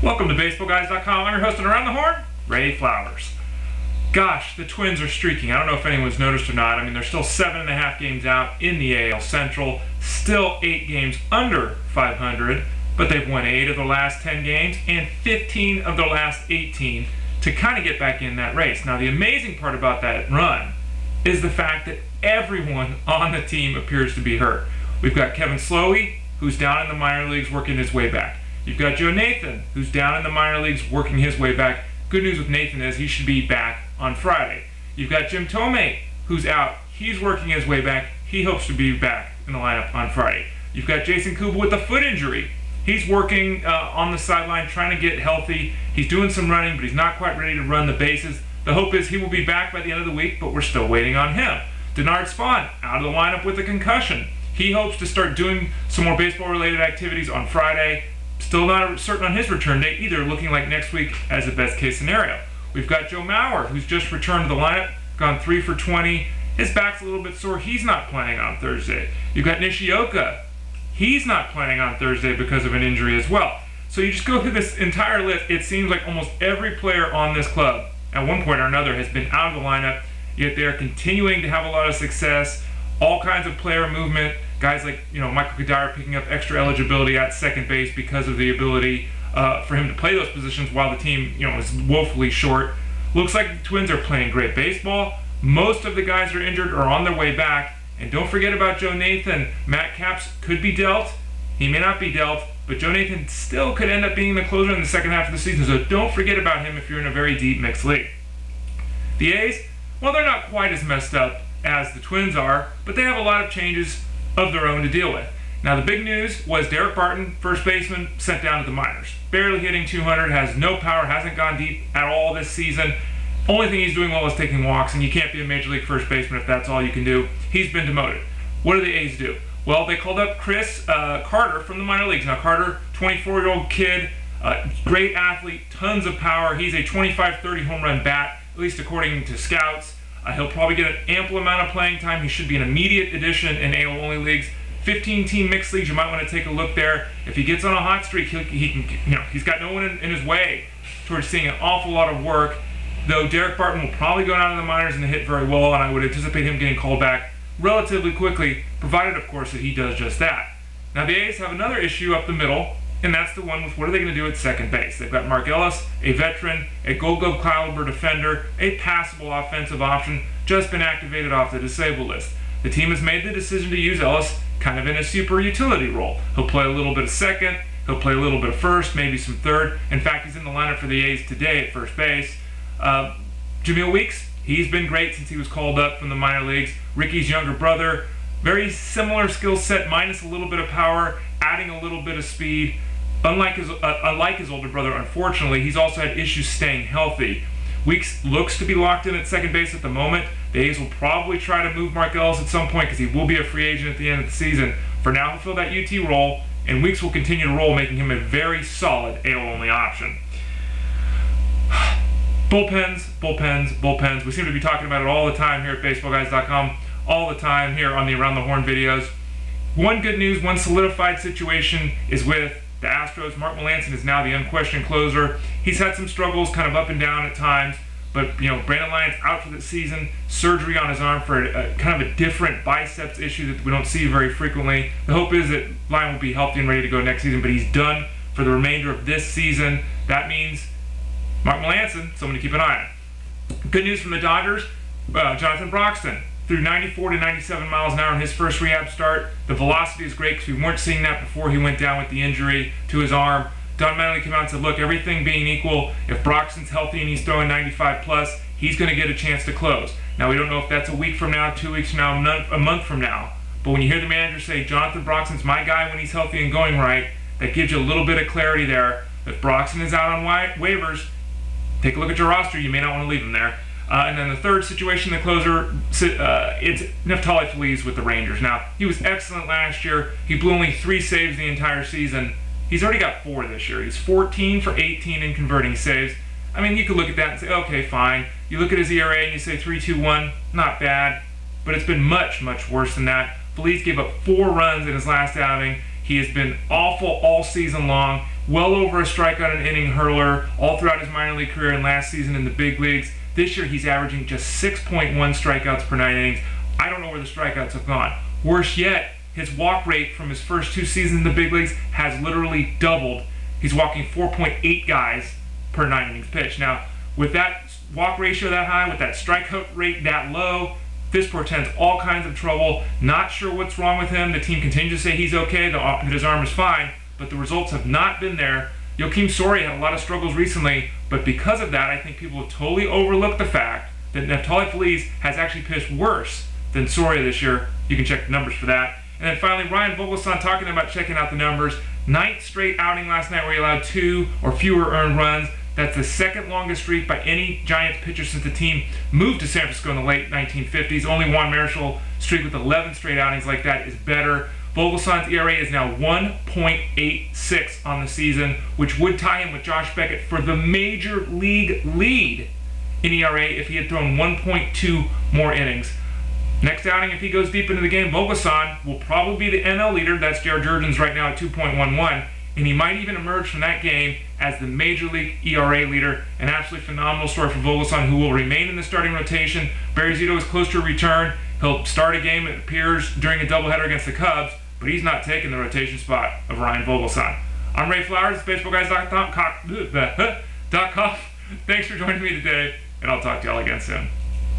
Welcome to BaseballGuys.com. I'm your host and Around the Horn, Ray Flowers. Gosh, the Twins are streaking. I don't know if anyone's noticed or not. I mean, they're still 7.5 games out in the AL Central, still 8 games under 500, but they've won 8 of their last 10 games and 15 of their last 18 to kind of get back in that race. Now, the amazing part about that run is the fact that everyone on the team appears to be hurt. We've got Kevin Slowey, who's down in the minor leagues working his way back. You've got Joe Nathan, who's down in the minor leagues working his way back. Good news with Nathan is he should be back on Friday. You've got Jemile, who's out. He's working his way back. He hopes to be back in the lineup on Friday. You've got Jason Kuba with a foot injury. He's working on the sideline trying to get healthy. He's doing some running, but he's not quite ready to run the bases. The hope is he will be back by the end of the week, but we're still waiting on him. Denard Spahn out of the lineup with a concussion. He hopes to start doing some more baseball-related activities on Friday. Still not certain on his return date either, looking like next week as a best-case scenario. We've got Joe Mauer, who's just returned to the lineup, gone 3 for 20. His back's a little bit sore. He's not playing on Thursday. You've got Nishioka. He's not playing on Thursday because of an injury as well. So you just go through this entire list. It seems like almost every player on this club at one point or another has been out of the lineup, yet they're continuing to have a lot of success. All kinds of player movement. Guys like Michael Kadire picking up extra eligibility at second base because of the ability for him to play those positions while the team is woefully short. Looks like the Twins are playing great baseball. Most of the guys that are injured are on their way back. And don't forget about Joe Nathan. Matt Capps could be dealt. He may not be dealt, but Joe Nathan still could end up being the closer in the second half of the season. So don't forget about him if you're in a very deep mixed league. The A's, well, they're not quite as messed up as the Twins are, but they have a lot of changes of their own to deal with. Now, the big news was Daric Barton, first baseman, sent down to the minors. Barely hitting 200, has no power, hasn't gone deep at all this season. Only thing he's doing well is taking walks, and you can't be a major league first baseman if that's all you can do. He's been demoted. What do the A's do? Well, they called up Chris Carter from the minor leagues. Now, Carter, 24-year-old kid, great athlete, tons of power. He's a 25-30 home run bat, at least according to scouts. He'll probably get an ample amount of playing time. He should be an immediate addition in AL-only leagues. 15-team mixed leagues, you might want to take a look there. If he gets on a hot streak, he's got no one in his way towards seeing an awful lot of work. Though Daric Barton will probably go down to the minors and hit very well, and I would anticipate him getting called back relatively quickly, provided, of course, that he does just that. Now, the A's have another issue up the middle, and that's the one with what are they going to do at second base. They've got Mark Ellis, a veteran, a Gold Glove caliber defender, a passable offensive option, just been activated off the disabled list. The team has made the decision to use Ellis kind of in a super utility role. He'll play a little bit of second, he'll play a little bit of first, maybe some third. In fact, he's in the lineup for the A's today at first base. Jemile Weeks, he's been great since he was called up from the minor leagues. Ricky's younger brother, very similar skill set, minus a little bit of power, adding a little bit of speed. Unlike his older brother, unfortunately, he's also had issues staying healthy. Weeks looks to be locked in at second base at the moment. The A's will probably try to move Mark Ellis at some point because he will be a free agent at the end of the season. For now, he'll fill that UT role, and Weeks will continue to roll, making him a very solid AL-only option. Bullpens, bullpens, bullpens. We seem to be talking about it all the time here at BaseballGuys.com, all the time here on the Around the Horn videos. One good news, one solidified situation is with the Astros. Mark Melancon is now the unquestioned closer. He's had some struggles kind of up and down at times, but Brandon Lyon's out for the season, surgery on his arm for kind of a different biceps issue that we don't see very frequently. The hope is that Lyon will be healthy and ready to go next season, but he's done for the remainder of this season. That means Mark Melancon, someone to keep an eye on. Good news from the Dodgers, Jonathan Broxton threw 94 to 97 miles an hour in his first rehab start. The velocity is great because we weren't seeing that before he went down with the injury to his arm. Don Mattingly came out and said, look, everything being equal, if Broxton's healthy and he's throwing 95 plus, he's going to get a chance to close. Now, we don't know if that's a week from now, 2 weeks from now, a month from now. But when you hear the manager say, Jonathan Broxton's my guy when he's healthy and going right, that gives you a little bit of clarity there. If Broxton is out on waivers, take a look at your roster. You may not want to leave him there. And then the third situation, the closer, it's Nefatli Feliz with the Rangers. Now, he was excellent last year. He blew only 3 saves the entire season. He's already got 4 this year. He's 14 for 18 in converting saves. I mean, you could look at that and say, okay, fine. You look at his ERA and you say 3.21, not bad. But it's been much, much worse than that. Feliz gave up 4 runs in his last outing. He has been awful all season long. well over a strikeout an inning hurler all throughout his minor league career and last season in the big leagues. This year he's averaging just 6.1 strikeouts per 9 innings. I don't know where the strikeouts have gone. Worse yet, his walk rate from his first 2 seasons in the big leagues has literally doubled. He's walking 4.8 guys per 9 innings pitched. Now, with that walk ratio that high, with that strikeout rate that low, this portends all kinds of trouble. Not sure what's wrong with him. The team continues to say he's okay, that his arm is fine, but the results have not been there. Joakim Soria had a lot of struggles recently, but because of that, I think people have totally overlooked the fact that Nefatli Feliz has actually pitched worse than Soria this year. You can check the numbers for that. And then finally, Ryan Vogelsong talking about checking out the numbers. 9th straight outing last night where he allowed 2 or fewer earned runs. That's the second longest streak by any Giants pitcher since the team moved to San Francisco in the late 1950s. Only Juan Marichal streak with 11 straight outings like that is better. Vogelsong's ERA is now 1.86 on the season, which would tie him with Josh Beckett for the major league lead in ERA if he had thrown 1.2 more innings. Next outing, if he goes deep into the game, Vogelsong will probably be the NL leader. That's Jared Jurgens right now at 2.11. And he might even emerge from that game as the Major League ERA leader. An absolutely phenomenal story for Vogelsong, who will remain in the starting rotation. Barry Zito is close to a return. He'll start a game, it appears, during a doubleheader against the Cubs, but he's not taking the rotation spot of Ryan Vogelsong. I'm Ray Flowers, BaseballGuys.com. Thanks for joining me today, and I'll talk to y'all again soon.